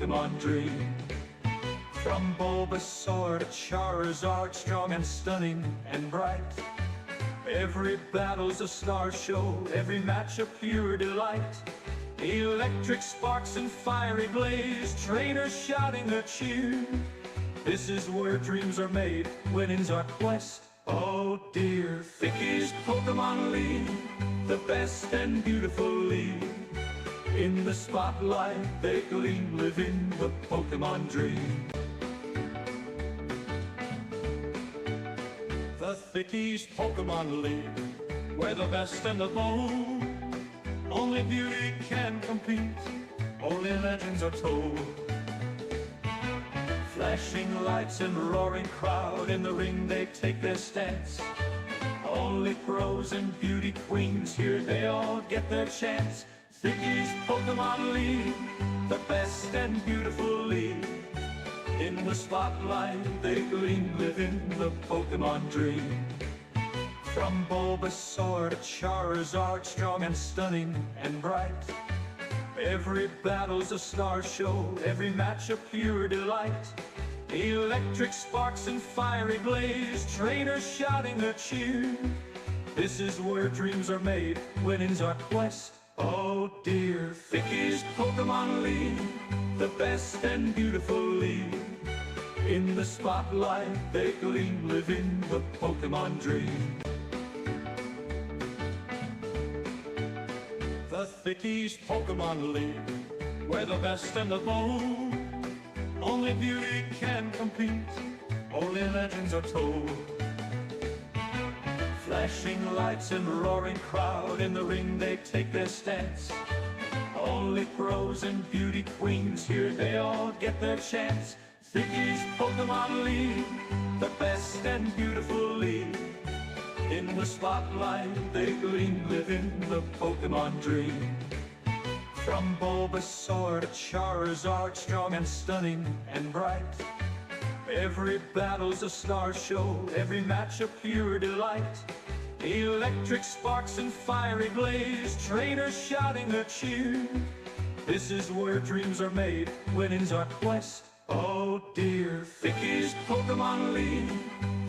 Pokemon dream. From Bulbasaur to Charizard, strong and stunning and bright. Every battle's a star show, every match a pure delight. Electric sparks and fiery blaze, trainers shouting a cheer. This is where dreams are made, winning's our quest. Oh dear, Vicky's Pokemon League, the best and beautiful league. In the spotlight they gleam, living the Pokemon dream. The Thickies Pokemon League, where the best and the bold. Only beauty can compete, only legends are told. Flashing lights and roaring crowd, in the ring they take their stance. Only pros and beauty queens, here they all get their chance. Thickies Pokemon League, the best and beautiful league. In the spotlight they gleam, living the Pokemon dream. From Bulbasaur to Charizard, strong and stunning and bright. Every battle's a star show, every match a pure delight. Electric sparks and fiery blaze, trainers shouting a cheer. This is where dreams are made, winning's our quest. Oh dear, Thickies Pokemon League, the best and beautiful league. In the spotlight they gleam, living the Pokemon dream. The Thickies Pokemon League, where the best and the bold. Only beauty can compete, only legends are told. Flashing lights and roaring crowd, in the ring they take their stance. Only pros and beauty queens, here they all get their chance. Thickies Pokemon League, the best and beautiful league. In the spotlight they gleam, living the Pokemon dream. From Bulbasaur to Charizard, strong and stunning and bright. Every battle's a star show, every match a pure delight. Electric sparks and fiery blaze, trainers shouting a cheer. This is where dreams are made, winning's our quest. Oh dear, Thickies Pokemon League,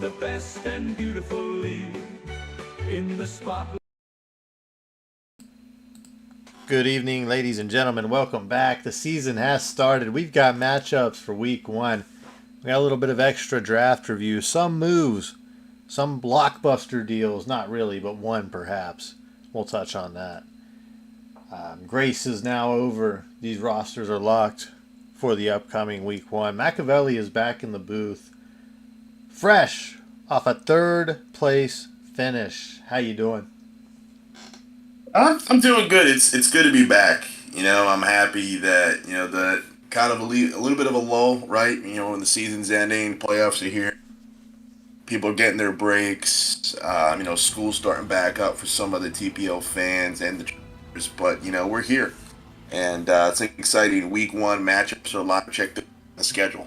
the best and beautiful league. In the spotlight. Good evening, ladies and gentlemen. Welcome back. The season has started. We've got matchups for week 1. We got a little bit of extra draft review, some moves, some blockbuster deals. Not really, but one perhaps. We'll touch on that. Grace is now over. These rosters are locked for the upcoming week 1. Machiavelli is back in the booth, fresh off a 3rd place finish. How you doing? I'm doing good. It's good to be back. I'm happy that the kind of a little bit of a lull, right? When the season's ending, playoffs are here, people are getting their breaks. School's starting back up for some of the TPO fans and the trainers, but we're here, and it's an exciting week 1 matchup. So a lot to check the schedule.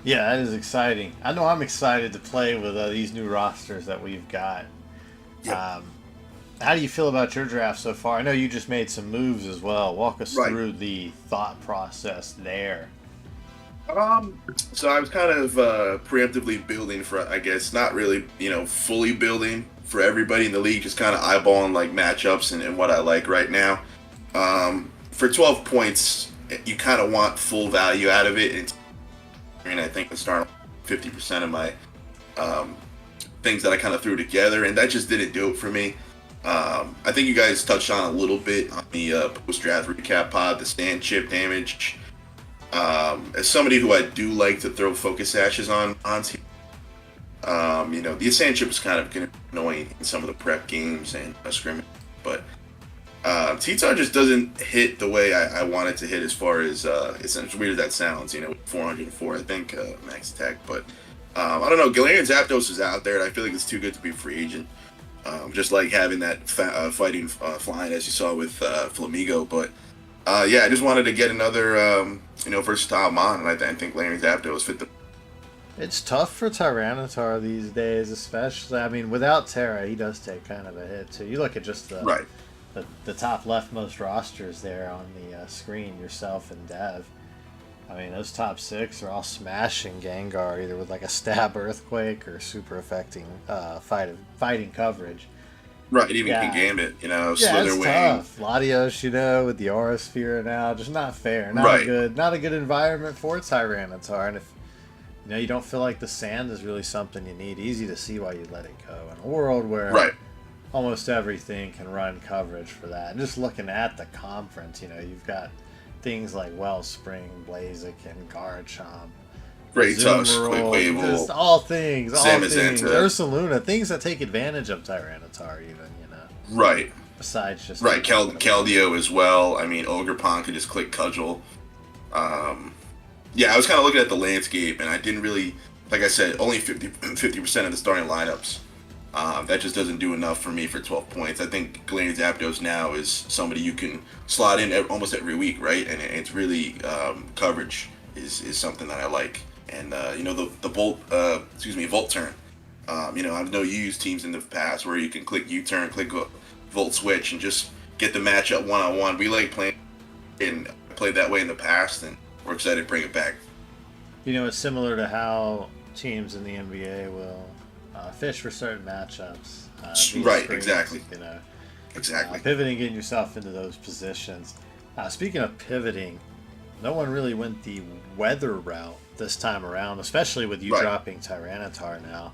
Yeah, that is exciting. I know I'm excited to play with these new rosters that we've got. Yep. How do you feel about your draft so far? I know you just made some moves as well. Walk us through the thought process there. So I was kind of preemptively building for, I guess, not really, fully building for everybody in the league, just kind of eyeballing like matchups and what I like right now. For 12 points, you kind of want full value out of it. And I think I start 50% of my things that I kind of threw together, and that just didn't do it for me. I think you guys touched on a little bit on the post-draft recap pod, the stand chip damage. As somebody who I do like to throw focus ashes on the Ascend chip is kind of going to be annoying in some of the prep games and scrimmage, but T-Tar just doesn't hit the way I want it to hit as far as, it's as weird as that sounds, 404, I think, max attack, but I don't know, Galarian Zapdos is out there, and I feel like it's too good to be free agent. Just like having that fighting flying as you saw with Flamigo, but I just wanted to get another versatile mon, and I think Galarian Zapdos fit the. It's tough for Tyranitar these days, especially. I mean, without Terra, he does take kind of a hit too. You look at just the the top leftmost rosters there on the screen, yourself and Dev. I mean, those top 6 are all smashing Gengar either with like a stab earthquake or super affecting fighting coverage. Right, even Gambit, Yeah, Slither it's Wing. tough. Latios, with the Aura Sphere now, just not fair. Right. Not a good environment for Tyranitar. And if you don't feel like the sand is really something you need, easy to see why you let it go. In a world where almost everything can run coverage for that. And just looking at the conference, you've got things like Wellspring, Blaziken, Garchomp, Great Tusk, Quaquaval, just all things, Zamazenta, Ursaluna, things that take advantage of Tyranitar, even. Right. Besides just Keldeo as well. I mean, Ogerpon could just click Cudgel. I was kind of looking at the landscape, and I didn't really, like I said, only 50% of the starting lineups. That just doesn't do enough for me for 12 points. I think Galarian Zapdos now is somebody you can slot in almost every week, right? And it's really coverage is something that I like. And the Volt Turn. I know you use teams in the past where you can click U-turn, click Volt Switch, and just get the matchup one-on-one. We like playing and played that way in the past, and we're excited to bring it back. It's similar to how teams in the NBA will fish for certain matchups. Right, exactly. Exactly. Pivoting, getting yourself into those positions. Speaking of pivoting, no one really went the weather route this time around, especially with you dropping Tyranitar now.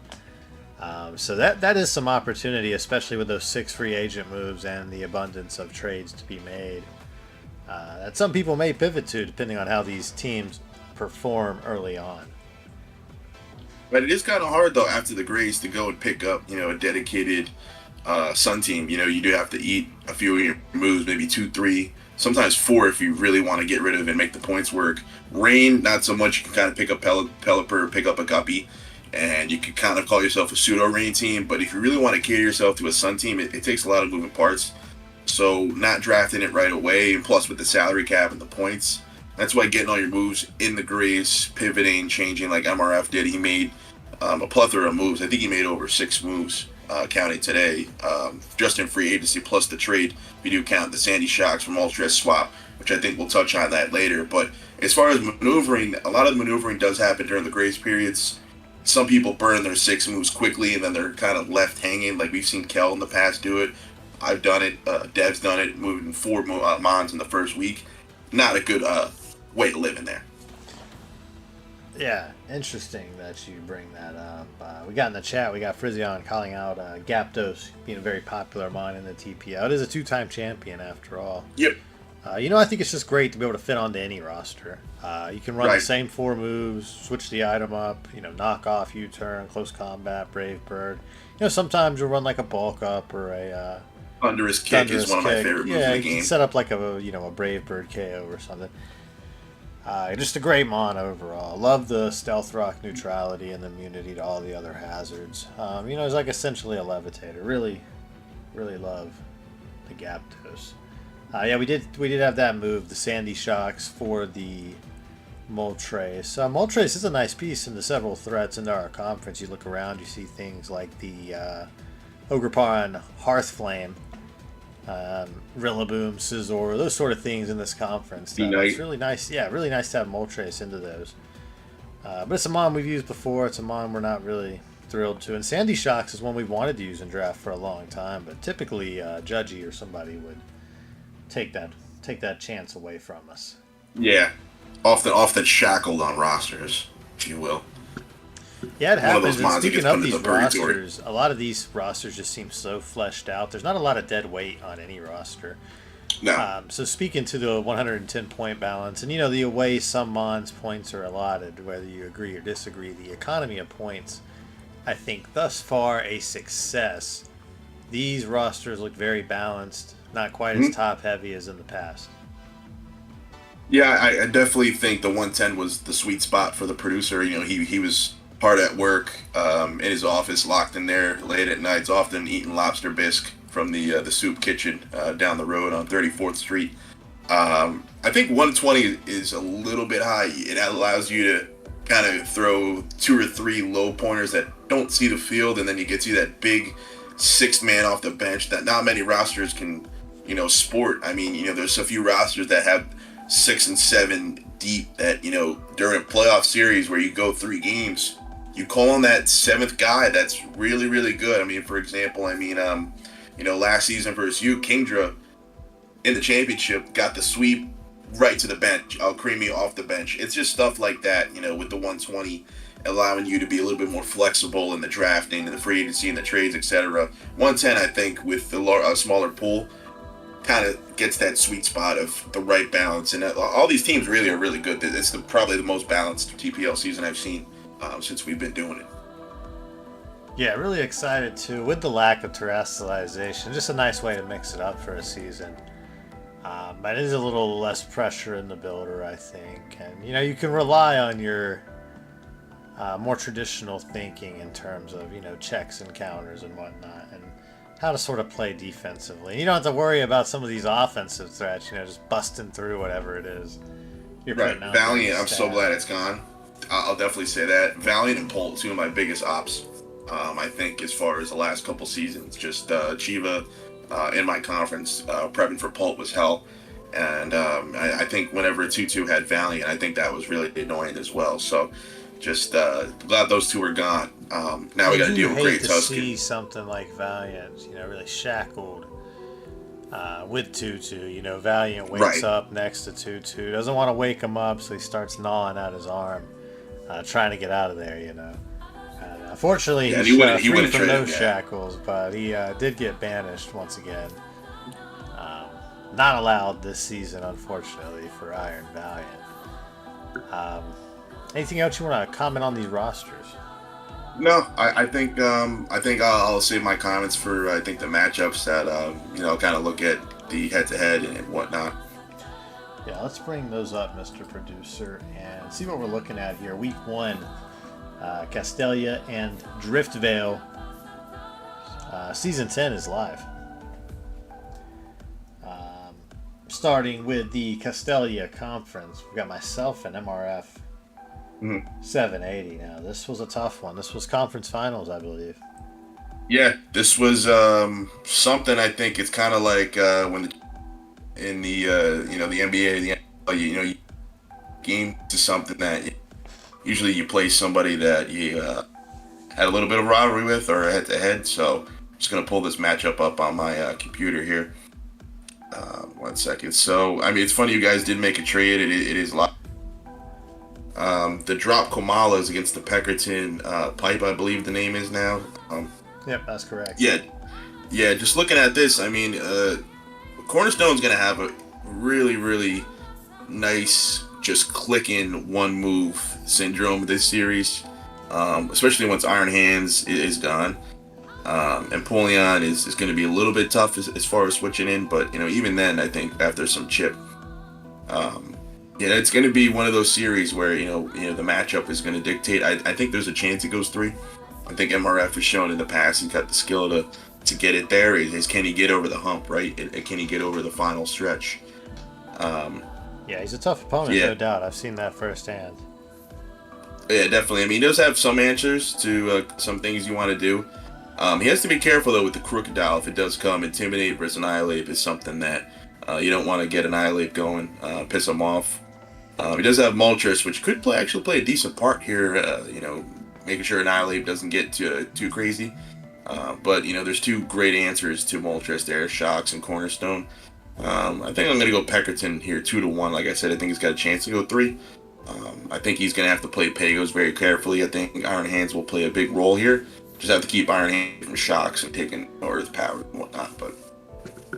So that is some opportunity, especially with those 6 free agent moves and the abundance of trades to be made. That some people may pivot to, depending on how these teams perform early on. But it is kind of hard, though, after the Grays to go and pick up, a dedicated Sun team. You do have to eat a few of your moves, maybe 2, 3, sometimes 4 if you really want to get rid of it and make the points work. Rain, not so much. You can kind of pick up Pelipper, pick up a Guppy, and you can kind of call yourself a pseudo-Rain team. But if you really want to cater yourself to a Sun team, it takes a lot of moving parts. So not drafting it right away, and plus with the salary cap and the points, that's why getting all your moves in the Grays, pivoting, changing like MRF did. He made a plethora of moves. I think he made over 6 moves counting today, just in free agency plus the trade. We do count the Sandy Shocks from Ultra swap, which I think we'll touch on that later. But as far as maneuvering, a lot of the maneuvering does happen during the Grays periods. Some people burn their 6 moves quickly and then they're kind of left hanging. Like we've seen Kel in the past do it. I've done it. Dev's done it, moving 4 Mons in the first week. Not a good way to live in there. Yeah, interesting that you bring that up. We got in the chat, we got Frisian calling out Gyapdos being a very popular Mon in the TPO. It is a 2-time champion after all. Yep. I think it's just great to be able to fit onto any roster. You can run the same 4 moves, switch the item up, knock off, U-turn, close combat, Brave Bird. Sometimes you'll run like a bulk up or a Thunderous Kick is one of my favorite moves in the game. You can set up like a Brave Bird KO or something. Just a great Mon overall. Love the Stealth Rock neutrality and the immunity to all the other hazards. It's like essentially a Levitator. Really, really love the Gyapdos. We did have that move, the Sandy Shocks for the Moltres. Moltres is a nice piece into several threats into our conference. You look around, you see things like the Ogerpon Hearthflame, Rillaboom, Scizor, those sort of things in this conference. It's really nice. Yeah, really nice to have Moltres into those. But it's a Mon we've used before. It's a Mon we're not really thrilled to. And Sandy Shocks is one we've wanted to use in draft for a long time, but typically Judgy or somebody would take that chance away from us. Yeah, often shackled on rosters, if you will. Yeah, it happens. And speaking of these rosters, a lot of these rosters just seem so fleshed out. There's not a lot of dead weight on any roster. No. So speaking to the 110 point balance, and the way some Mons points are allotted, whether you agree or disagree, the economy of points, I think thus far a success. These rosters look very balanced, not quite as top heavy as in the past. Yeah, I definitely think the 110 was the sweet spot for the producer. He was hard at work in his office, locked in there late at nights, often eating lobster bisque from the soup kitchen down the road on 34th Street. I think 120 is a little bit high. It allows you to kind of throw 2 or 3 low pointers that don't see the field, and then you get to that big 6th man off the bench that not many rosters can sport. I mean, there's a few rosters that have 6 and 7 deep that, during a playoff series where you go 3 games, you call on that seventh guy that's really, really good. I mean, for example, last season versus you, Kingdra in the championship got the sweep right to the bench, Creamy off the bench. It's just stuff like that, with the 120 allowing you to be a little bit more flexible in the drafting and the free agency and the trades, etc. 110, I think, with the smaller pool, kind of gets that sweet spot of the right balance. And all these teams really are really good. It's probably the most balanced TPL season I've seen since we've been doing it. Yeah, really excited too. With the lack of terrestrialization, just a nice way to mix it up for a season. But it is a little less pressure in the builder, I think. And, you can rely on your more traditional thinking in terms of, checks and counters and whatnot, and how to sort of play defensively. You don't have to worry about some of these offensive threats, just busting through whatever it is. You're right. Valiant, I'm so glad it's gone. I'll definitely say that. Valiant and Pult, two of my biggest ops, I think, as far as the last couple seasons. Just Chiva in my conference, prepping for Pult was hell. And I think whenever 2-2 had Valiant, I think that was really annoying as well. So just glad those two are gone. Now we got to deal with Great Tusken. See something like Valiant, really shackled with 2-2. Valiant wakes up next to 2-2, doesn't want to wake him up, so he starts gnawing at his arm, trying to get out of there. And, fortunately, he's free from those shackles, but he did get banished once again. Not allowed this season, unfortunately, for Iron Valiant. Anything else you want to comment on these rosters? No, I think I'll save my comments for the matchups that kind of look at the head-to-head and whatnot. Yeah, let's bring those up, Mr. Producer, and see what we're looking at here. Week 1, Castelia and Driftvale. Season 10 is live. Starting with the Castelia Conference, we've got myself and MRF 780. Now, this was a tough one. This was conference finals, I believe. Yeah, this was something. I think it's kind of like when in the the NBA, the NFL, game to something that usually you play somebody that you had a little bit of rivalry with or head to head. So I'm just gonna pull this matchup up on my computer here. 1 second. So, it's funny you guys did make a trade. It is live. The drop Komalas against the Peckerton Pipe, I believe the name is now. Yep, that's correct. Yeah. Just looking at this, Cornerstone's gonna have a really, really nice, just clicking one move syndrome this series, especially once Iron Hands is gone. And Polion is going to be a little bit tough as far as switching in, but even then, I think after some chip, it's going to be one of those series where the matchup is going to dictate. I think there's a chance it goes 3. I think MRF has shown in the past he's got the skill to get it there. Is can he get over the hump, right? Can he get over the final stretch? Yeah, he's a tough opponent, no doubt. I've seen that firsthand. Yeah, definitely. He does have some answers to some things you want to do. He has to be careful, though, with the Crocodile. If it does come, Intimidate versus Annihilate is something that you don't want to get Annihilate going, piss him off. He does have Moltres, which could actually play a decent part here, making sure Annihilate doesn't get too crazy. But, there's 2 great answers to Moltres there, Shocks and Cornerstone. I think I'm going to go Peckerton here, 2-1. Like I said, I think he's got a chance to go 3. I think he's going to have to play Pagos very carefully. I think Iron Hands will play a big role here. Just have to keep Iron Hands from Shocks and taking Earth Power and whatnot. But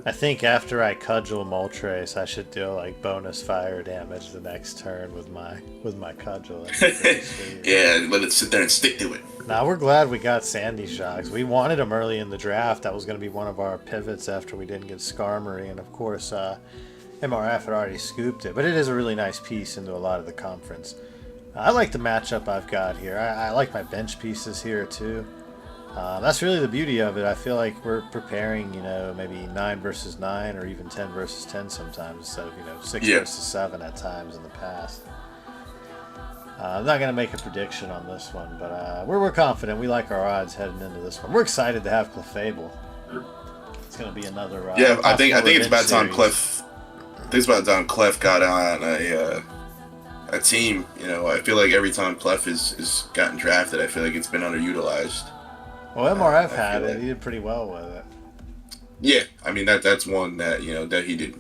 I think after I cudgel Moltres, I should do bonus fire damage the next turn with my cudgel. Yeah, let it sit there and stick to it. Now we're glad we got Sandy Shocks. We wanted him early in the draft. That was going to be one of our pivots after we didn't get Skarmory, and of course MRF had already scooped it. But it is a really nice piece into a lot of the conference. I like the matchup I've got here. I like my bench pieces here too. That's really the beauty of it. I feel like we're preparing, maybe 9 versus 9 or even 10 versus 10 sometimes instead of, 6 versus 7 at times in the past. I'm not going to make a prediction on this one, but we're confident. We like our odds heading into this one. We're excited to have Clefable. it's going to be another. Yeah, I think it's about time series. Clef. I think it's about time Clef got on a team. You know, I feel like every time Clef is gotten drafted, I feel like it's been underutilized. Well, MRF I had feel it. like- He did pretty well with it. Yeah, I mean that's one that that he did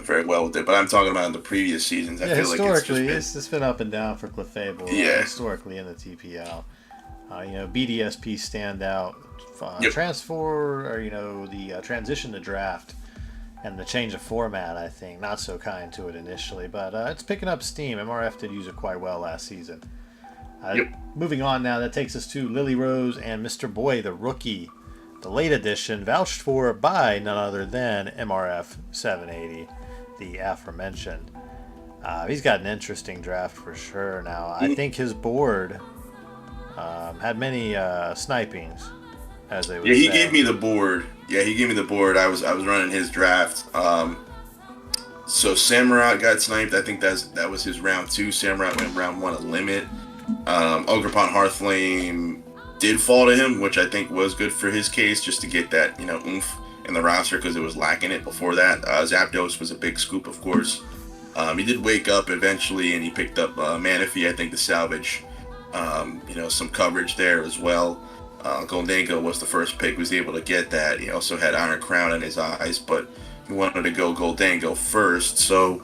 very well with it. But I'm talking about in the previous seasons. I Yeah, feel like it's historically, just it's been up and down for Clefable. Yeah. Historically in the TPL. BDSP standout, Yep. transfer, or the transition to draft, and the change of format. I think not so kind to it initially, but it's picking up steam. MRF did use it quite well last season. Yep. Moving on now, that takes us to Lily Rose and Mr. Boy, the rookie, the late edition, vouched for by none other than MRF 780, the aforementioned. He's got an interesting draft for sure. Now, I think his board had many snipings, as they would Yeah, he say. gave me the board. I was running his draft. So Samurott got sniped. I think that was his round 2. Samurott went round 1 at limit. Ogerpon Hearthflame did fall to him, which I think was good for his case, just to get that oomph in the roster because it was lacking it before that. Zapdos was a big scoop, of course. He did wake up eventually, and he picked up Manaphy, I think, to salvage some coverage there as well. Goldango was the first pick, was able to get that. He also had Iron Crown in his eyes, but he wanted to go Goldango first. So,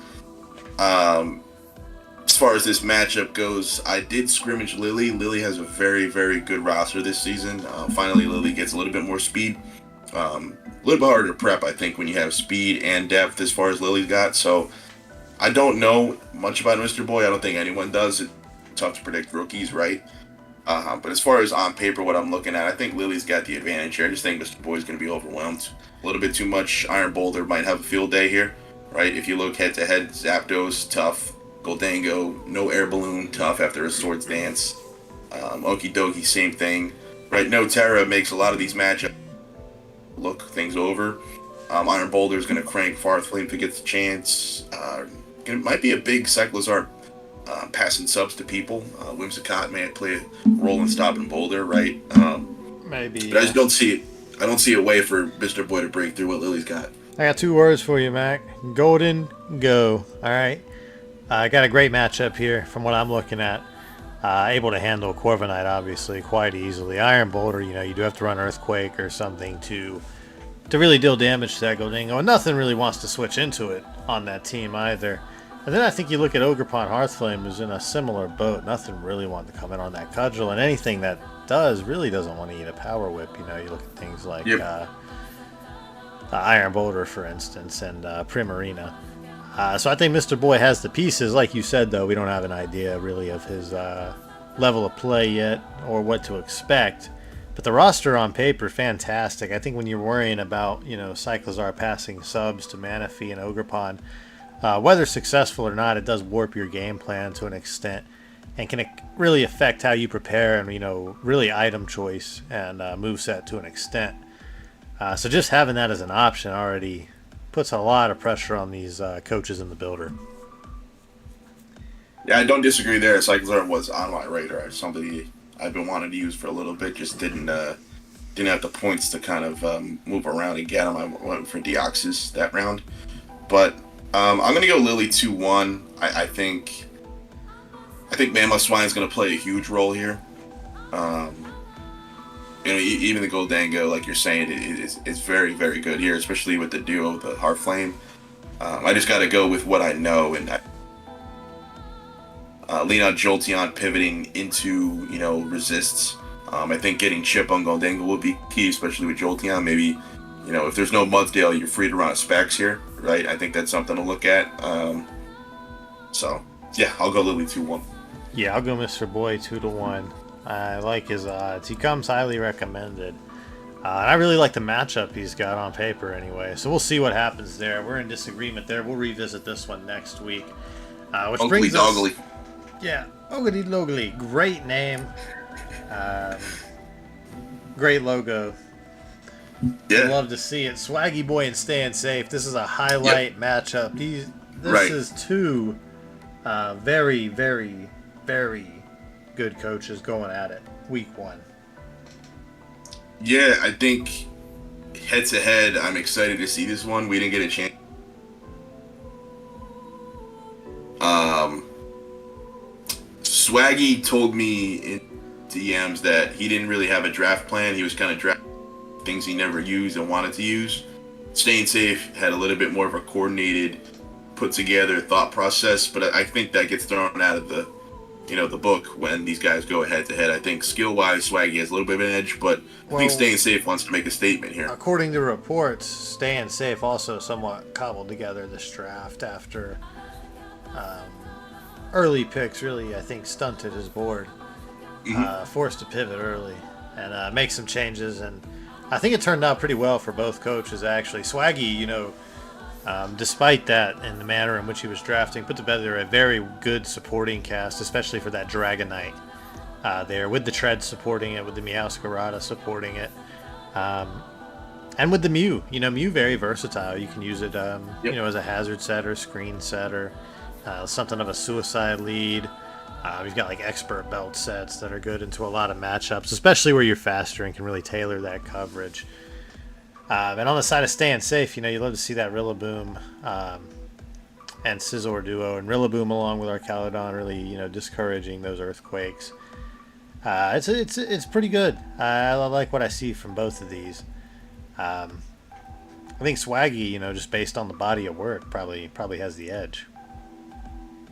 as far as this matchup goes, I did scrimmage Lily. Lily has a very, very good roster this season. Finally, Lily gets a little bit more speed. A little bit harder to prep, I think, when you have speed and depth as far as Lily's got. So, I don't know much about Mr. Boy. I don't think anyone does. It's tough to predict rookies, right? But as far as on paper, what I'm looking at, I think Lily's got the advantage here. I just think Mr. Boy's going to be overwhelmed. A little bit too much. Iron Boulder might have a field day here, right? If you look head-to-head, Zapdos, tough. Goldango, no air balloon, tough after a Swords Dance. Okidoki, same thing. Right, No Terra makes a lot of these matchups look things over. Iron Boulder is going to crank Farthflame if it gets a chance. It might be a big Cyclizar passing subs to people. Whimsicott may play a role in stopping Boulder, right? Maybe. But I just don't see it. I don't see a way for Mr. Boy to break through what Lily's got. I got 2 words for you, Mac. Golden Go. All right. I got a great matchup here from what I'm looking at. Able to handle Corviknight, obviously, quite easily. Iron Boulder, you do have to run Earthquake or something to really deal damage to that Goldango. And nothing really wants to switch into it on that team either. And then I think you look at Ogerpon Hearthflame, who's in a similar boat. Nothing really wanting to come in on that Cudgel. And anything that does really doesn't want to eat a Power Whip. You look at things like Iron Boulder, for instance, and Primarina. So I think Mr. Boy has the pieces. Like you said, though, we don't have an idea really of his level of play yet or what to expect. But the roster on paper, fantastic. I think when you're worrying about, Cyclizar passing subs to Manaphy and Ogerpon, whether successful or not, it does warp your game plan to an extent and can really affect how you prepare and, really item choice and moveset to an extent. So just having that as an option already puts a lot of pressure on these coaches in the builder. Yeah, I don't disagree there. Cyclizar was on my radar. Somebody I've been wanting to use for a little bit. Just didn't have the points to kind of move around and get him. I went for Deoxys that round. But I'm going to go Lily 2-1. I think Mamoswine is going to play a huge role here. Even the Goldango, like you're saying, is very, very good here, especially with the duo, the Heartflame. I just got to go with what I know, and lean on Jolteon pivoting into, resists. I think getting chip on Goldango will be key, especially with Jolteon. Maybe, if there's no Mudsdale, you're free to run a Specs here, right? I think that's something to look at. I'll go Lily 2-1. Yeah, I'll go Mr. Boy 2-1. I like his odds. He comes highly recommended. And I really like the matchup he's got on paper anyway. So we'll see what happens there. We're in disagreement there. We'll revisit this one next week. Which brings us... Doggly. Yeah, Ogly Logly. Great name. Great logo. Yeah. Love to see it. Swaggy Boy and Staying Safe. This is a highlight matchup. This is 2 very, very, very good coaches going at it. Week 1. Yeah, I think head to head, I'm excited to see this one. We didn't get a chance. Um, Swaggy told me in DMs that he didn't really have a draft plan. He was kind of drafting things he never used and wanted to use. Staying Safe had a little bit more of a coordinated, put together thought process, but I think that gets thrown out of the the book when these guys go head to head. I think skill wise, Swaggy has a little bit of an edge, but I think Staying Safe wants to make a statement here. According to reports, Staying Safe also somewhat cobbled together this draft after early picks really, I think, stunted his board. Forced to pivot early and make some changes, and I think it turned out pretty well for both coaches, actually. Swaggy, despite that and the manner in which he was drafting, put together a very good supporting cast, especially for that Dragonite there, with the Tread supporting it, with the Meowscarada supporting it, and with the Mew. Mew very versatile. You can use it, as a hazard setter, screen setter, something of a suicide lead. We've got like expert belt sets that are good into a lot of matchups, especially where you're faster and can really tailor that coverage. And on the side of Staying Safe, you love to see that Rillaboom and Scizor duo, and Rillaboom along with Arcaludon really, discouraging those earthquakes. It's pretty good. I like what I see from both of these. I think Swaggy, just based on the body of work, probably has the edge.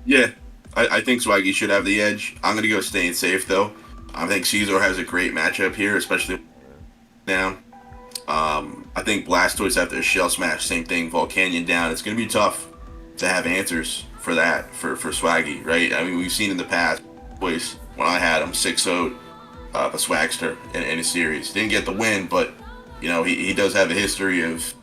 Yeah, I think Swaggy should have the edge. I'm going to go Staying Safe, though. I think Scizor has a great matchup here, especially down. I think Blastoise after a Shell Smash, same thing, Volcanion down. It's going to be tough to have answers for that, for Swaggy, right? I mean, we've seen in the past, when I had him, 6-0'd a Swagster in a series. Didn't get the win, but, he does have a history of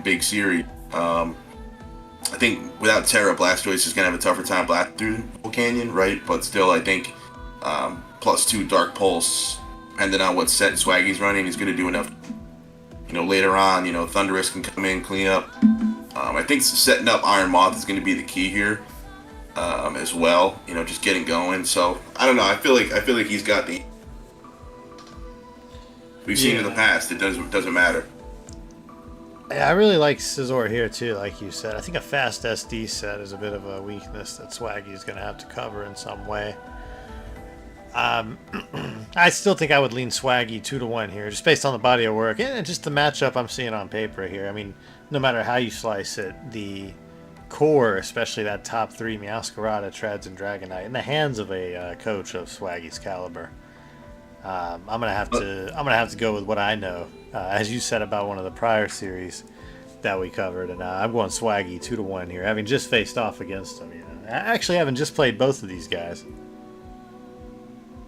big series. I think without Terra, Blastoise is going to have a tougher time blasting through Volcanion, right? But still, I think +2 Dark Pulse, depending on what set Swaggy's running, is going to do enough. Later on, Thundurus can come in, clean up. I think setting up Iron Moth is going to be the key here as well. Just getting going. So I don't know. I feel like he's got the. We've seen in the past. It doesn't matter. Yeah, I really like Scizor here too, like you said. I think a fast SD set is a bit of a weakness that Swaggy is going to have to cover in some way. I still think I would lean Swaggy 2-1 here, just based on the body of work and just the matchup I'm seeing on paper here. I mean, no matter how you slice it, the core, especially that top 3 Meowscarada, Treads, and Dragonite, in the hands of a coach of Swaggy's caliber, I'm gonna have to go with what I know, as you said about one of the prior series that we covered, and I'm going Swaggy 2-1 here, having just faced off against him. Actually, having just played both of these guys.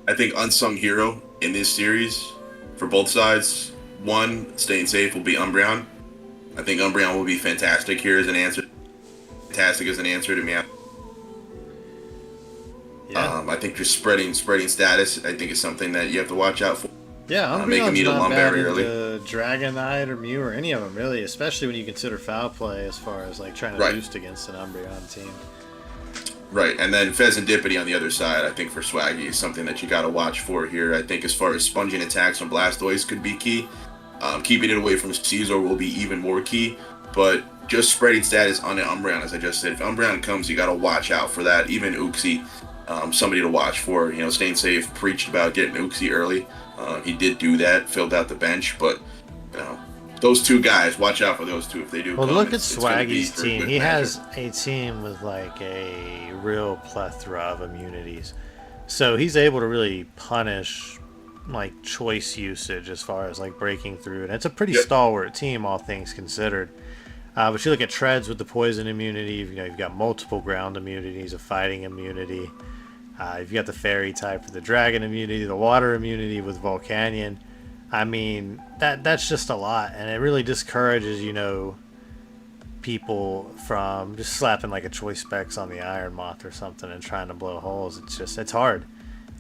I think unsung hero in this series for both sides. One, Staying Safe will be Umbreon. I think Umbreon will be fantastic here as an answer. Fantastic as an answer to me. Yeah. I think just spreading status, I think, is something that you have to watch out for. Yeah, Umbreon's make him eat a not Lum bad Berry early. Dragonite or Mew or any of them really, especially when you consider foul play as far as like trying to boost against an Umbreon team. Right, and then Pheasantipity on the other side, I think for Swaggy is something that you got to watch for here. I think as far as sponging attacks on Blastoise could be key. Keeping it away from Scizor will be even more key. But just spreading status on an Umbreon, as I just said. If Umbreon comes, you got to watch out for that. Even Uxie, somebody to watch for. Staying Safe preached about getting Uxie early. He did do that, filled out the bench, but those two guys, watch out for those two if they do. Well, look at Swaggy's team. He has a team with like a real plethora of immunities, so he's able to really punish like choice usage as far as like breaking through, and it's a pretty stalwart team, all things considered. But you look at Treads with the poison immunity. You've got multiple ground immunities, a fighting immunity. You've got the fairy type for the dragon immunity, the water immunity with Volcanion. I mean, that's just a lot, and it really discourages, people from just slapping like a Choice Specs on the Iron Moth or something and trying to blow holes. It's hard.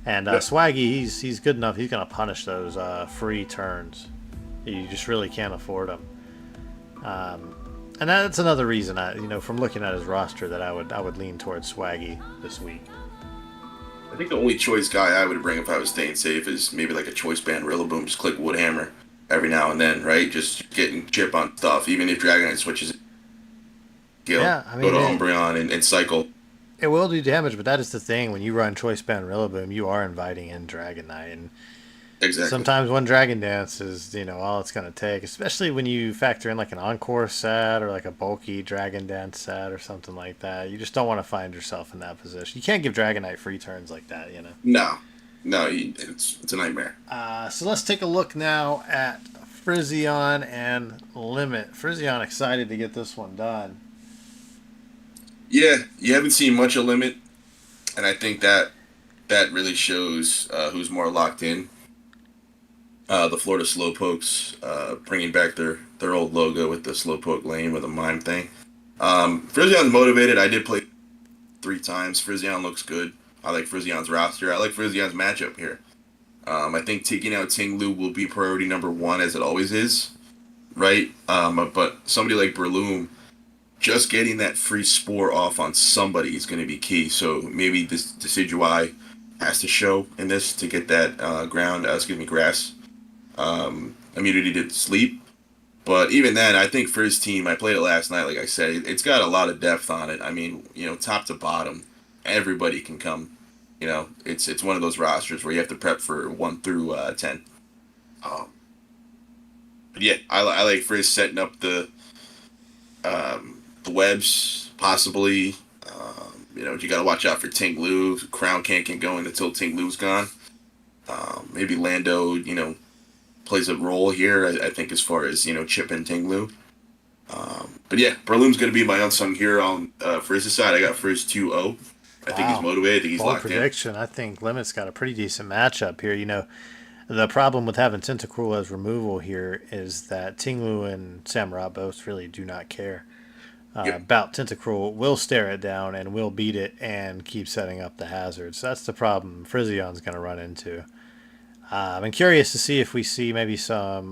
And Swaggy, he's good enough. He's going to punish those free turns. You just really can't afford them. And that's another reason, from looking at his roster, that I would lean towards Swaggy this week. I think the only choice guy I would bring if I was Staying Safe is maybe like a Choice Band Rillaboom, just click Woodhammer. every now and then, right? Just getting chip on stuff, even if Dragonite switches skill, Yeah, I go mean to it. Umbreon and cycle. It will do damage, but that is the thing. When you run Choice Band Rillaboom, you are inviting in Dragonite, and Exactly. sometimes one Dragon Dance is, all it's going to take, especially when you factor in like an Encore set or like a bulky Dragon Dance set or something like that. You just don't want to find yourself in that position. You can't give Dragonite free turns like that. No, no, it's a nightmare. So let's take a look now at Frisian and Limit. Frisian excited to get this one done. Yeah, you haven't seen much of Limit, and I think that really shows who's more locked in. The Florida Slowpokes bringing back their old logo with the Slowpoke lane with a mime thing. Frisian's motivated. I did play 3 times. Frisian looks good. I like Frisian's roster. I like Frisian's matchup here. I think taking out Ting-Lu will be priority number 1, as it always is, right? But somebody like Breloom, just getting that free spore off on somebody is going to be key. So maybe this Decidueye has to show in this to get that grass immunity to sleep. But even then, I think for his team, I played it last night. Like I said, it's got a lot of depth on it. I mean, top to bottom, everybody can come. It's one of those rosters where you have to prep for 1 through 10. But yeah, I like Frizz setting up the webs possibly. You got to watch out for Ting-Lu. Crown can't get going until Ting-Lu's gone. Maybe Lando, plays a role here. I think as far as Chip and Ting-Lu. But yeah, Breloom's going to be my unsung hero on Frizz's side. I got Frizz 2-0. I think he's motivated. I think he's Bold locked prediction. I think Limit's got a pretty decent matchup here. The problem with having Tentacruel as removal here is that Ting-Lu and Samurott both really do not care in. Yep. about Tentacruel. Will stare it down and will beat it and keep setting up the hazards. So that's the problem Frisian's going to run into. I'm curious to see if we see maybe some,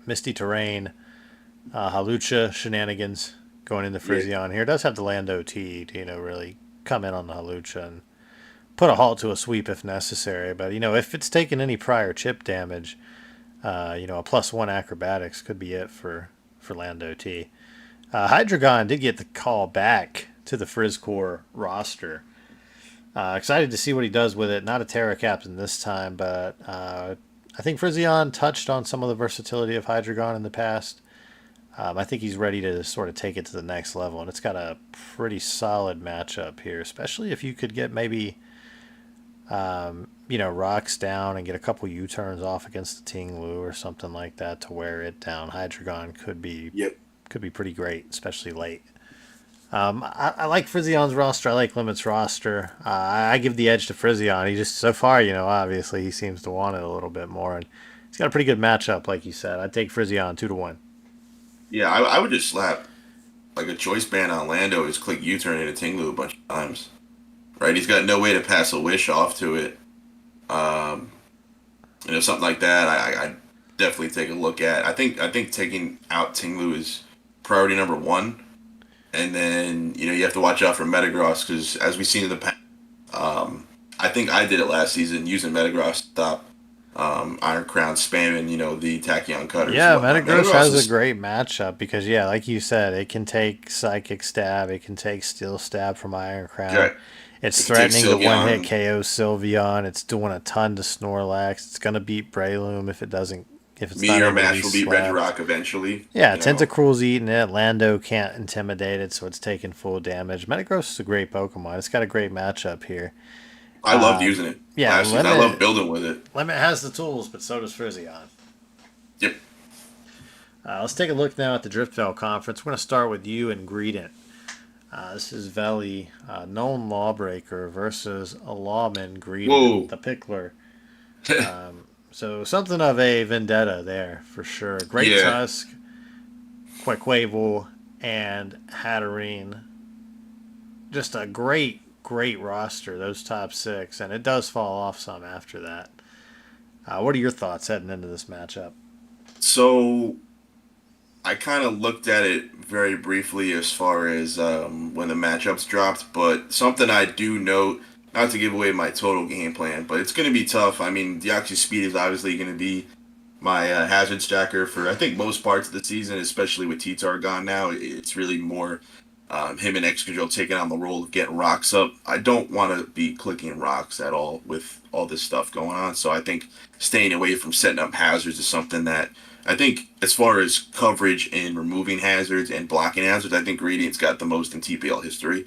Misty Terrain, Halucha shenanigans going into Frisian here. It does have the Lando T to, really come in on the Halucha and put a halt to a sweep if necessary. But, if it's taken any prior chip damage, a +1 acrobatics could be it for Lando T. Hydreigon did get the call back to the Frizzcore roster. Excited to see what he does with it. Not a Terra Captain this time, but I think Frisian touched on some of the versatility of Hydreigon in the past. I think he's ready to sort of take it to the next level, and it's got a pretty solid matchup here, especially if you could get maybe, rocks down and get a couple U-turns off against the Ting-Lu or something like that to wear it down. Hydreigon could be pretty great, especially late. I like Frisian's roster. I like Limit's roster. I give the edge to Frisian. He just, so far, obviously he seems to want it a little bit more. And he's got a pretty good matchup, like you said. I'd take Frisian 2-1. Yeah, I would just slap like a choice band on Lando. Just click U-turn into Ting-Lu a bunch of times. Right? He's got no way to pass a wish off to it. Something like that, I definitely take a look at. I think taking out Ting-Lu is priority number 1. And then, you have to watch out for Metagross because, as we've seen in the past, I think I did it last season using Metagross to stop Iron Crown spamming, the Tachyon cutters. Yeah, Metagross has a great matchup because, like you said, it can take Psychic Stab, it can take Steel Stab from Iron Crown. Right. It's threatening to one-hit KO Sylveon. It's doing a ton to Snorlax. It's going to beat Breloom if it's Meteor not Mash will beat Regirock eventually. Yeah, Tentacruel's eating it. Lando can't intimidate it, so it's taking full damage. Metagross is a great Pokemon. It's got a great matchup here. I loved using it. Yeah, I love building with it. Limit has the tools, but so does Frisian. Yep. Let's take a look now at the Driftvale Conference. We're going to start with you and Greedent. This is Veli, known Lawbreaker versus a Lawman, Greedent, the Pickler. So something of a vendetta there, for sure. Great Tusk, Quaquaval, and Hatterene. Just a great roster, those top 6, and it does fall off some after that. What are your thoughts heading into this matchup? So, I kind of looked at it very briefly as far as when the matchups dropped, but something I do note not to give away my total game plan, but it's going to be tough. I mean, Deoxys Speed is obviously going to be my hazard stacker for I think most parts of the season, especially with T-Tar gone now. It's really more him and Excadrill taking on the role of getting rocks up. I don't want to be clicking rocks at all with all this stuff going on, so I think staying away from setting up hazards is something that I think, as far as coverage and removing hazards and blocking hazards, I think Radiant's got the most in TPL history.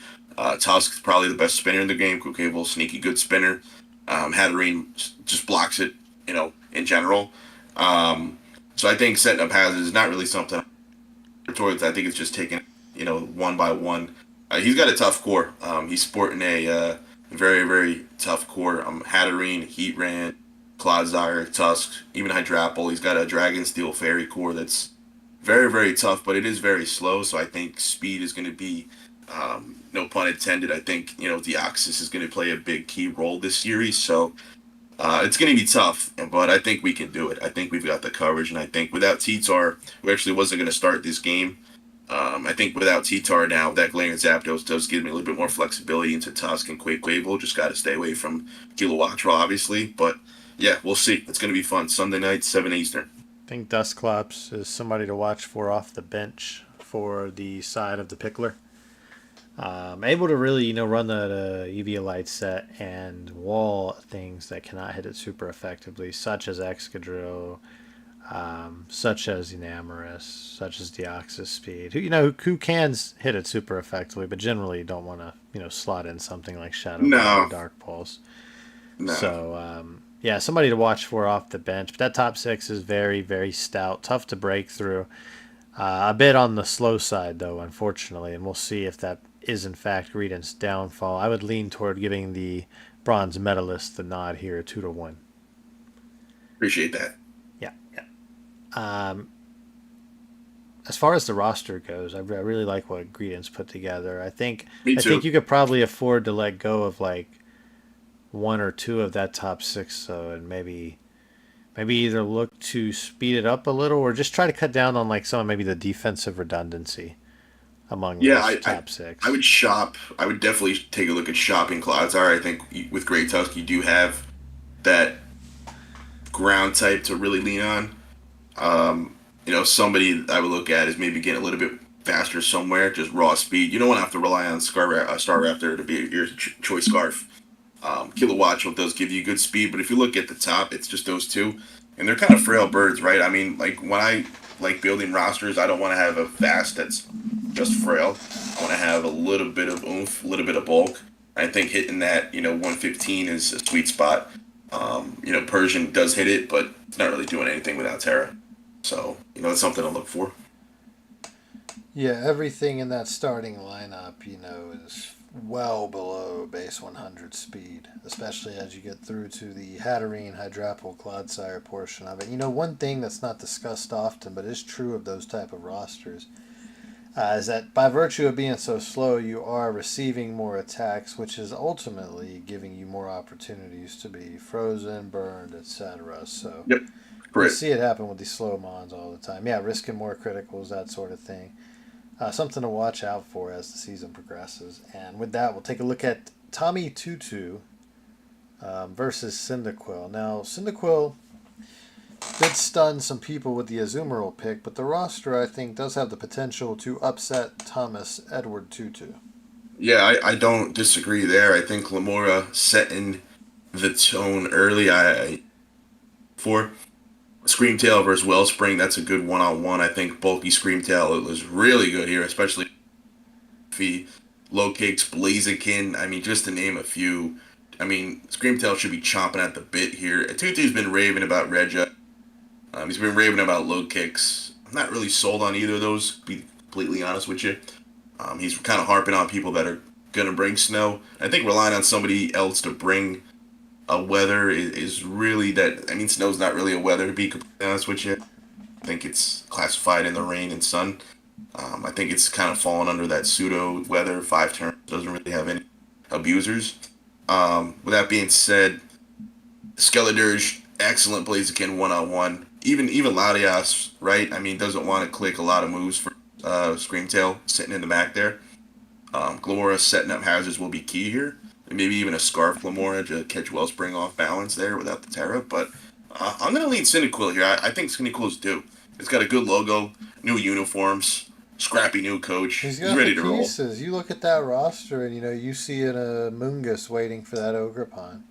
Tusk's probably the best spinner in the game. Cable, sneaky good spinner. Hatterene just blocks it, in general. So I think setting up hazards is not really something towards. I think it's just taking, one by one. He's got a tough core. He's sporting a very, very tough core. Hatterene, Heatran, Clodsire, Tusk, even Hydrapple. He's got a Dragon Steel Fairy core that's very, very tough, but it is very slow. So I think speed is going to be, no pun intended. I think, Deoxys is going to play a big key role this series. So it's going to be tough, but I think we can do it. I think we've got the coverage, and I think without T-Tar, who actually wasn't going to start this game, I think without T-Tar now, that Galarian Zapdos does give me a little bit more flexibility into Tusk and Quavo. Just got to stay away from Kilowattrel, obviously. But yeah, we'll see. It's going to be fun. Sunday night, 7 Eastern. I think Dusclops is somebody to watch for off the bench for the side of the Pickler. Able to really, run that Eviolite set and wall things that cannot hit it super effectively, such as Excadrill, such as Enamorus, such as Deoxys Speed, who can hit it super effectively, but generally don't want to, slot in something like Shadow Ball or Dark Pulse. No. So, yeah, somebody to watch for off the bench. But that top six is very, very stout, tough to break through. A bit on the slow side, though, unfortunately, and we'll see if that is, in fact, Radiant's downfall. I would lean toward giving the bronze medalist the nod here, 2-1. Appreciate that. Yeah. As far as the roster goes, I really like what Radiant's put together. I think you could probably afford to let go of like one or two of that top six, though, and maybe either look to speed it up a little or just try to cut down on like some of maybe the defensive redundancy among those top six. I would shop. I would definitely take a look at shopping Clodsire. I think with Great Tusk, you do have that ground type to really lean on. Somebody I would look at is maybe getting a little bit faster somewhere, just raw speed. You don't want to have to rely on Star Raptor to be your choice scarf. Kilowattrel does give you good speed, but if you look at the top, it's just those two, and they're kind of frail birds, right? I mean, like when I like building rosters, I don't want to have a fast that's just frail. I want to have a little bit of oomph, a little bit of bulk. I think hitting that, 115 is a sweet spot. Persian does hit it, but it's not really doing anything without Terra. So, it's something to look for. Yeah, everything in that starting lineup, is well below base 100 speed, especially as you get through to the Hatterene, Hydrapple, Clodsire portion of it. One thing that's not discussed often, but is true of those type of rosters, is that by virtue of being so slow, you are receiving more attacks, which is ultimately giving you more opportunities to be frozen, burned, etc. So yep. We see it happen with these slow mons all the time. Yeah, risking more criticals, that sort of thing. Something to watch out for as the season progresses. And with that, we'll take a look at Tommy Tutu versus Cyndaquil. Now, Cyndaquil did stun some people with the Azumarill pick, but the roster, I think, does have the potential to upset Thomas Edward Tutu. Yeah, I don't disagree there. I think Lamora setting the tone early. For Screamtail versus Wellspring, that's a good one-on-one. I think bulky Screamtail was really good here, especially Low Kicks, Blaziken. I mean, just to name a few. I mean, Screamtail should be chomping at the bit here. Tutu's been raving about Regia. He's been raving about Low Kicks. I'm not really sold on either of those, to be completely honest with you. He's kind of harping on people that are going to bring snow. I think relying on somebody else to bring a weather is really that. I mean, snow's not really a weather, to be completely honest with you. I think it's classified in the rain and sun. I think it's kind of fallen under that pseudo weather. 5 turns doesn't really have any abusers. With that being said, Skeledirge, excellent Blaziken one-on-one. Even Latias, right? I mean, doesn't want to click a lot of moves for Screamtail sitting in the back there. Glora setting up hazards will be key here. maybe even a Scarf Lamora to catch Wellspring off balance there without the Terra. But I'm going to lean Cyndaquil here. I think Cyndaquil's due. It's got a good logo, new uniforms, scrappy new coach. He's He's got ready the to roll. pieces. You look at that roster, and you see a Mungus waiting for that Ogerpon.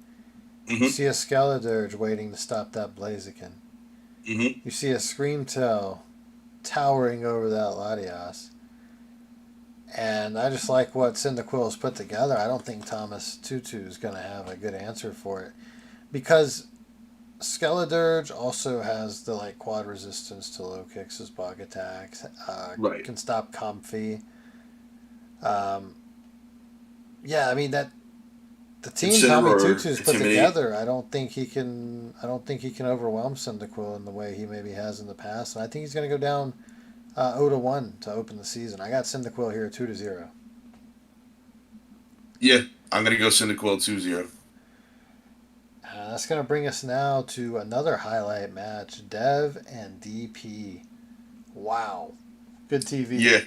You see a Skeledirge waiting to stop that Blaziken. You see a Screamtail towering over that Latias. And I just like what Cyndaquil has put together. I don't think Thomas Tutu is going to have a good answer for it. Because Skeledirge also has the quad resistance to low kicks as bug attacks. Right. Can stop Comfy. Yeah, I mean that the team Tommy Tutu's put together. I don't think he can overwhelm Cyndaquil in the way he maybe has in the past. And I think he's going to go down 0-1 to open the season. I got Cyndaquil here 2-0. Yeah, I'm going to go Cyndaquil 2-0. That's going to bring us now to another highlight match, Dev and DP. Wow. Good TV.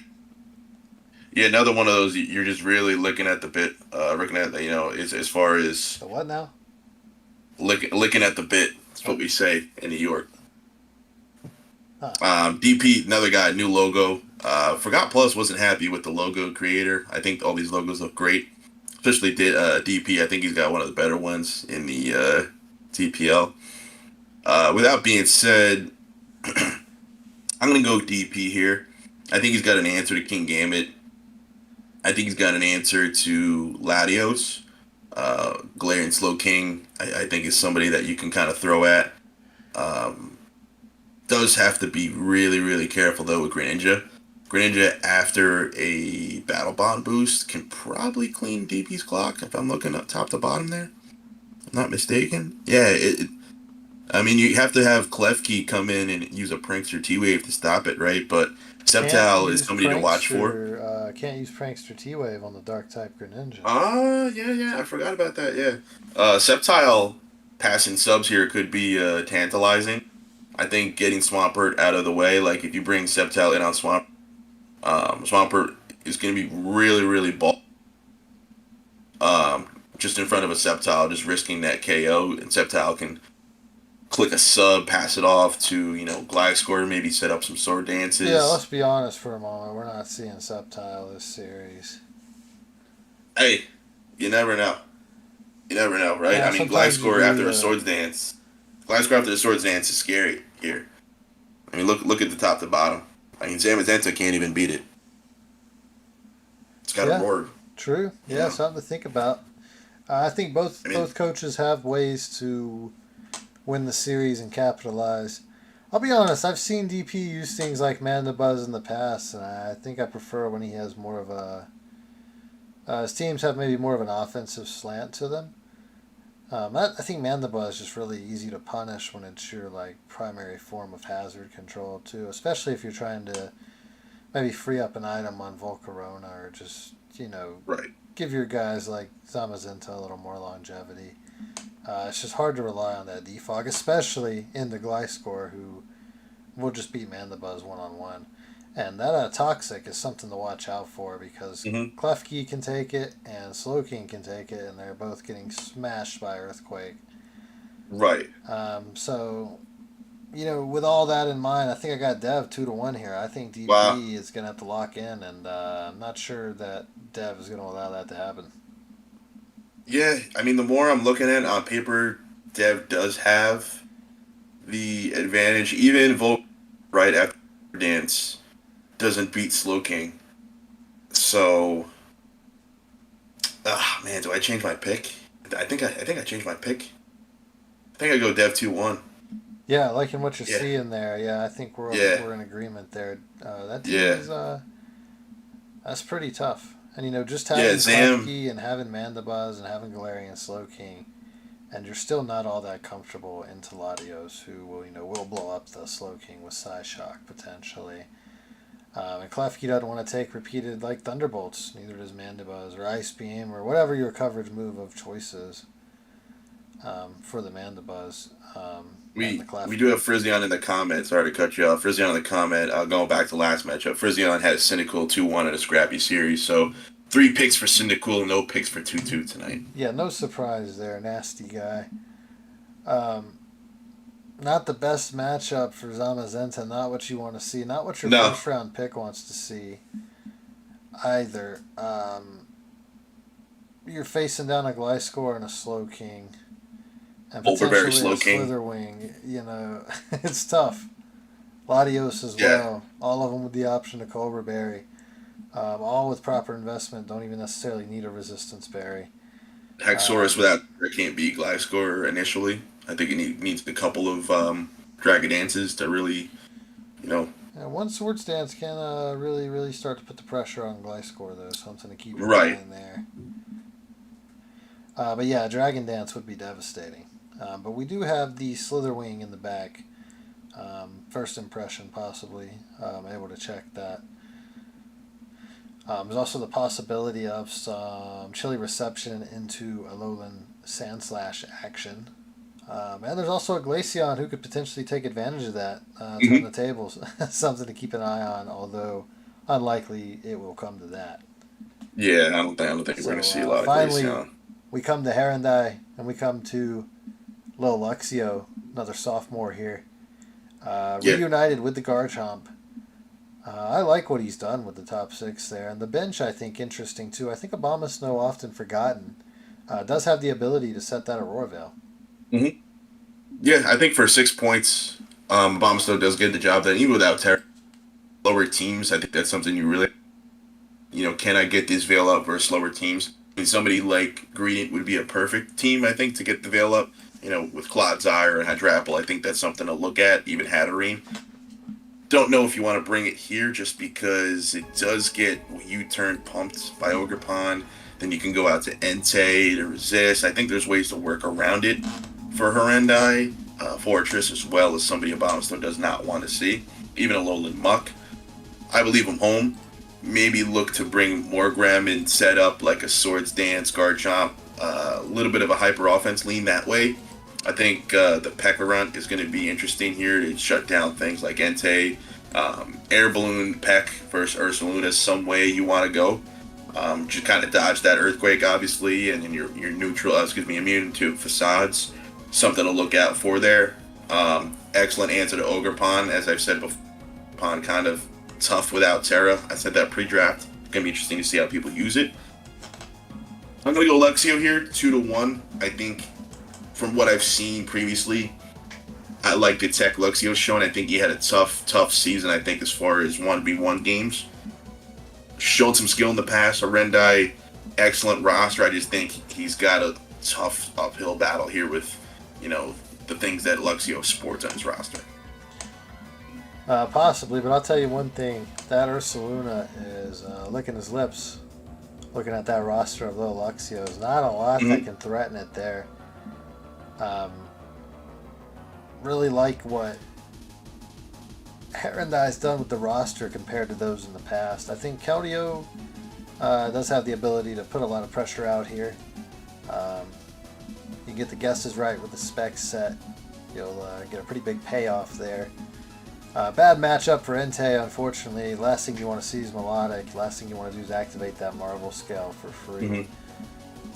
Yeah, another one of those you're just really looking at the bit, looking at, as far as... The what now? Licking at the bit. That's what we say in New York. Huh. DP, another guy, new logo. Forgot Plus wasn't happy with the logo creator. I think all these logos look great. Especially DP. I think he's got one of the better ones in the TPL. With that being said, I'm going to go DP here. I think he's got an answer to King Gambit. I think he's got an answer to Latios. Galarian Slowking, I think, is somebody that you can kind of throw at. Does have to be really, really careful, though, with Greninja. Greninja, after a Battle Bond boost, can probably clean DP's clock, if I'm looking up top to bottom there. I'm not mistaken. Yeah, I mean, you have to have Klefki come in and use a Prankster T-Wave to stop it, right? But Sceptile is somebody to watch for. Can't use Prankster T-Wave on the Dark-type Greninja. Yeah, I forgot about that, yeah. Sceptile passing subs here could be tantalizing. I think getting Swampert out of the way, like if you bring Sceptile in on Swampert is going to be really, really bulky. Just in front of a Sceptile, just risking that KO, and Sceptile can click a sub, pass it off to, Gliscor, maybe set up some sword dances. Yeah, let's be honest for a moment. We're not seeing Sceptile this series. Hey, you never know. You never know, right? Yeah, I mean, Gliscor after a swords dance. Gliscor after the swords dance is scary here. I mean, look at the top to bottom. I mean, Zamazenta can't even beat it. It's got a roar. True. Yeah, something to think about. I think both coaches have ways to win the series and capitalize. I'll be honest, I've seen DP use things like Mandibuzz in the past, and I think I prefer when he has more of a... his teams have maybe more of an offensive slant to them. I think Mandibuzz is just really easy to punish when it's your primary form of hazard control too, especially if you're trying to maybe free up an item on Volcarona or just right. Give your guys like Zamazenta a little more longevity. It's just hard to rely on that defog, especially in the Gliscor, who will just beat Mandibuzz one-on-one. And that Toxic is something to watch out for because Klefki can take it and Slowking can take it, and they're both getting smashed by Earthquake. Right. So, with all that in mind, I think I got Dev 2-1 here. I think DP is going to have to lock in, and I'm not sure that Dev is going to allow that to happen. Yeah, I mean, the more I'm looking at on paper, Dev does have the advantage. Even Volk right after dance doesn't beat Slowking. So, man, do I change my pick? I think I changed my pick. I think I go Dev 2-1. Yeah, liking what you're seeing there. Yeah, I think we're in agreement there. That team is that's pretty tough. And just having Klefki and having Mandibuzz and having Galarian Slowking, and you're still not all that comfortable into Latios, who will blow up the Slowking with Psyshock potentially. And Klefki doesn't want to take repeated Thunderbolts. Neither does Mandibuzz or Ice Beam or whatever your coverage move of choice is for the Mandibuzz. We do have Frisian in the comments. Sorry to cut you off. Frisian in the comment. Going back to last matchup, Frisian had a Cyndaquil 2-1 in a scrappy series. So 3 picks for Cyndaquil, no picks for Tutu tonight. Yeah, no surprise there. Nasty guy. Um, Not the best matchup for Zamazenta. Not what you want to see. Not what your No, first round pick wants to see either. You're facing down a Gliscor and a Slowking, and Overbearing potentially a Slowking. Slitherwing. You know, it's tough. Latios as Yeah. well. All of them with the option to Cobra Berry. All with proper investment. Don't even necessarily need a resistance berry. Haxorus Um, without it can't beat Gliscor initially. I think it needs a couple of Dragon Dances to really, you know, yeah, one Swords Dance can really, really start to put the pressure on Gliscor, though. Something to keep in right. mind there. But yeah, Dragon Dance would be devastating. But we do have the Slitherwing in the back. First impression, possibly. Able to check that. There's also the possibility of some chilly reception into Alolan Sandslash action. And there's also a Glaceon who could potentially take advantage of that, turn the tables. Something to keep an eye on, although unlikely it will come to that. Yeah, I don't think we're So gonna see a lot of finally, Glaceon. we come to Herondai, and we come to Lil Luxio, another sophomore here, Yeah. reunited with the Garchomp. I like what he's done with the top 6 there, and the bench I think interesting too. I think Abomasnow, often forgotten, does have the ability to set that Aurora Veil. hmm Yeah, I think for 6 points, Bombstow does get the job done. Even without lower teams, I think that's something you really, can I get this Veil up versus lower teams? I mean, somebody like Gradient would be a perfect team, I think, to get the Veil up. With Clodsire and Hydrapple, I think that's something to look at. Even Hatterene. Don't know if you want to bring it here just because it does get U-turn pumped by Ogerpon. Then you can go out to Entei to resist. I think there's ways to work around it for Herendai. Fortress as well as somebody Abomasnow does not want to see. Even a Lowland Muck. I believe him home. Maybe look to bring Morgrem and set up like a Swords Dance, Garchomp. A little bit of a hyper offense lean that way. I think the Pekkarunt is going to be interesting here to shut down things like Entei, Air Balloon, Peck versus Ursaluna, some way you want to go. Just kind of dodge that Earthquake, obviously, and then you're immune to facades. Something to look out for there. Excellent answer to Ogerpon, as I've said before. Pon kind of tough without Terra. I said that pre-draft. It's going to be interesting to see how people use it. I'm going to go Luxio here, 2-1. I think from what I've seen previously, I like the tech Luxio's shown. I think he had a tough season, I think, as far as 1v1 games. Showed some skill in the past. Arendai, excellent roster. I just think he's got a tough uphill battle here with, the things that Luxio sports on his roster. Possibly, but I'll tell you one thing. That Ursaluna is licking his lips looking at that roster of Lil Luxio. There's not a lot that can threaten it there. Really like what Herondai's done with the roster compared to those in the past. I think Keldeo does have the ability to put a lot of pressure out here. You get the guesses right with the specs set, you'll get a pretty big payoff there. Bad matchup for Entei, unfortunately. Last thing you want to see is Melodic. Last thing you want to do is activate that Marvel Scale for free.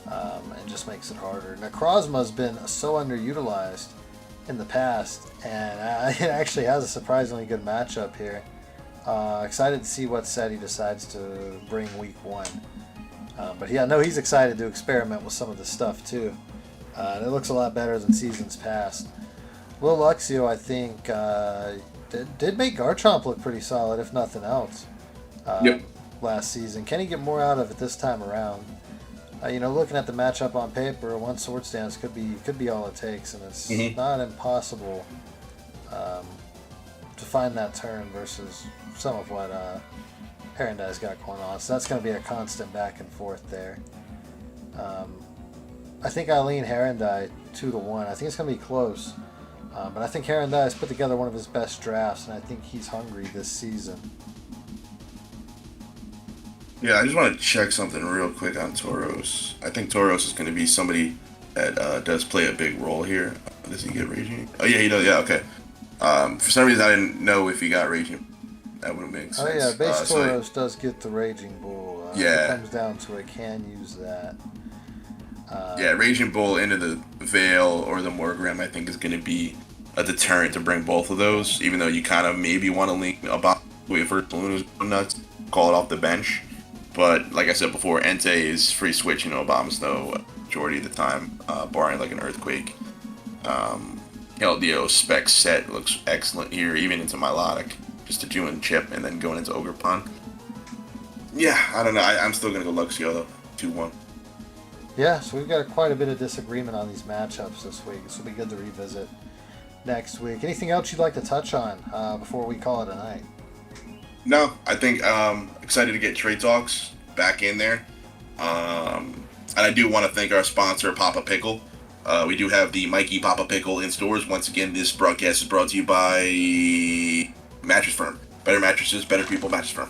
It just makes it harder. Necrozma's been so underutilized in the past, and it actually has a surprisingly good matchup here. Excited to see what set he decides to bring week 1. But yeah, no, he's excited to experiment with some of the stuff too. It looks a lot better than seasons past. Lil Luxio, I think, did make Garchomp look pretty solid, if nothing else, last season. Can he get more out of it this time around? Looking at the matchup on paper, one Swords Dance could be all it takes, and it's not impossible to find that turn versus some of what Herondai's got going on. So that's going to be a constant back and forth there. I think I lean Herondai 2-1. I think it's going to be close. But I think Herondai has put together one of his best drafts, and I think he's hungry this season. Yeah, I just want to check something real quick on Tauros. I think Tauros is going to be somebody that does play a big role here. Does he get Raging? Oh, yeah, he does. Yeah, okay. For some reason, I didn't know if he got Raging. That would have made sense. Oh, yeah, base Tauros does get the Raging Bull. If it comes down to it, can use that. Yeah, Raging Bull into the Veil or the Morgram, I think, is going to be a deterrent to bring both of those, even though you kind of maybe want to link about wait for Luna nuts, call it off the bench. But like I said before, Entei is free switching Obama Snow majority of the time, barring like an Earthquake. LDO spec set looks excellent here, even into Milotic. Just a Juin chip and then going into Ogerpon. Yeah, I don't know. I'm still going to go Luxio though. 2-1. Yeah, so we've got quite a bit of disagreement on these matchups this week. This will be good to revisit next week. Anything else you'd like to touch on before we call it a night? No, I think excited to get Trade Talks back in there. And I do want to thank our sponsor, Papa Pickle. We do have the Mikey Papa Pickle in stores. Once again, this broadcast is brought to you by Mattress Firm. Better mattresses, better people, Mattress Firm.